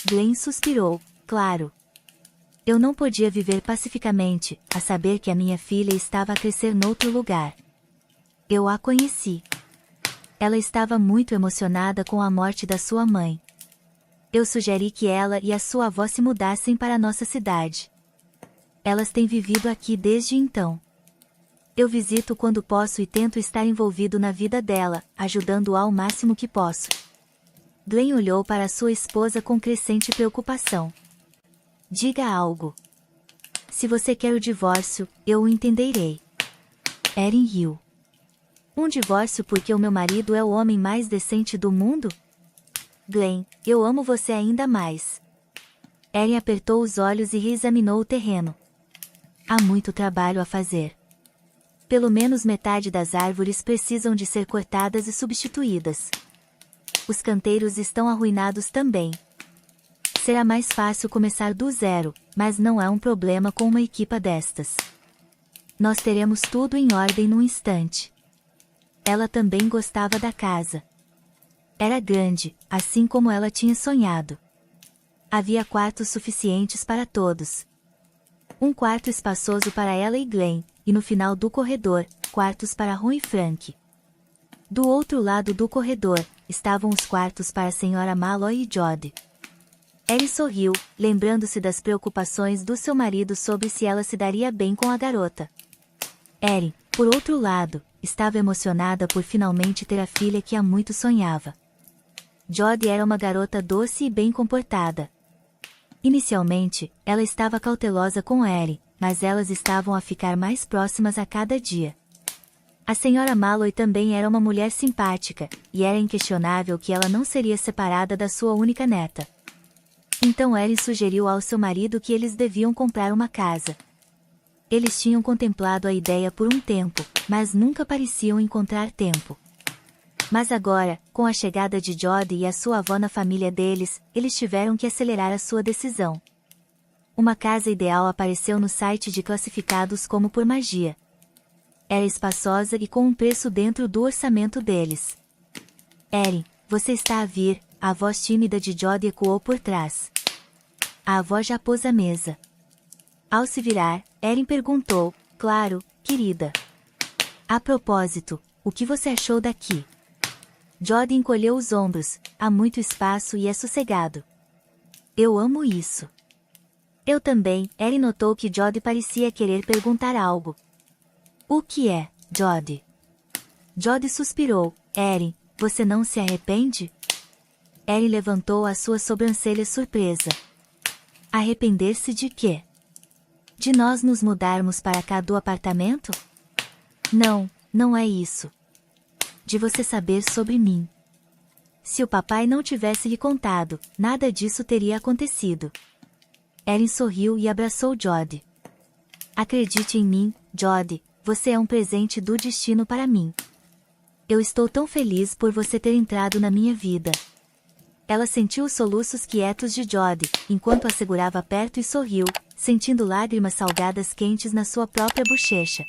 Glenn suspirou, claro. Eu não podia viver pacificamente, a saber que a minha filha estava a crescer noutro lugar. Eu a conheci. Ela estava muito emocionada com a morte da sua mãe. Eu sugeri que ela e a sua avó se mudassem para a nossa cidade. Elas têm vivido aqui desde então. Eu visito quando posso e tento estar envolvido na vida dela, ajudando-a ao máximo que posso. Glenn olhou para sua esposa com crescente preocupação. Diga algo. Se você quer o divórcio, eu o entenderei. Erin riu. Um divórcio porque o meu marido é o homem mais decente do mundo? Glenn, eu amo você ainda mais. Erin apertou os olhos e reexaminou o terreno. Há muito trabalho a fazer. Pelo menos metade das árvores precisam de ser cortadas e substituídas. Os canteiros estão arruinados também. Será mais fácil começar do zero, mas não é um problema com uma equipa destas. Nós teremos tudo em ordem num instante. Ela também gostava da casa. Era grande, assim como ela tinha sonhado. Havia quartos suficientes para todos. Um quarto espaçoso para ela e Glenn, e no final do corredor, quartos para Ron e Frank. Do outro lado do corredor, estavam os quartos para a senhora Malloy e Jody. Erin sorriu, lembrando-se das preocupações do seu marido sobre se ela se daria bem com a garota. Erin, por outro lado, estava emocionada por finalmente ter a filha que há muito sonhava. Jody era uma garota doce e bem comportada. Inicialmente, ela estava cautelosa com Erin, mas elas estavam a ficar mais próximas a cada dia. A senhora Malloy também era uma mulher simpática, e era inquestionável que ela não seria separada da sua única neta. Então Erin sugeriu ao seu marido que eles deviam comprar uma casa. Eles tinham contemplado a ideia por um tempo, mas nunca pareciam encontrar tempo. Mas agora, com a chegada de Jody e a sua avó na família deles, eles tiveram que acelerar a sua decisão. Uma casa ideal apareceu no site de classificados como por magia. Era espaçosa e com um preço dentro do orçamento deles. Erin, você está a vir, a voz tímida de Jody ecoou por trás. A avó já pôs a mesa. Ao se virar, Erin perguntou, claro, querida. A propósito, o que você achou daqui? Jody encolheu os ombros, há muito espaço e é sossegado. Eu amo isso. Eu também, Erin notou que Jody parecia querer perguntar algo. O que é, Jody? Jody suspirou, Erin, você não se arrepende? Erin levantou as suas sobrancelhas surpresa. Arrepender-se de quê? De nós nos mudarmos para cá do apartamento? Não, não é isso. De você saber sobre mim. Se o papai não tivesse lhe contado, nada disso teria acontecido. Erin sorriu e abraçou Jody. Acredite em mim, Jody, você é um presente do destino para mim. Eu estou tão feliz por você ter entrado na minha vida. Ela sentiu os soluços quietos de Jody, enquanto a segurava perto e sorriu, sentindo lágrimas salgadas quentes na sua própria bochecha.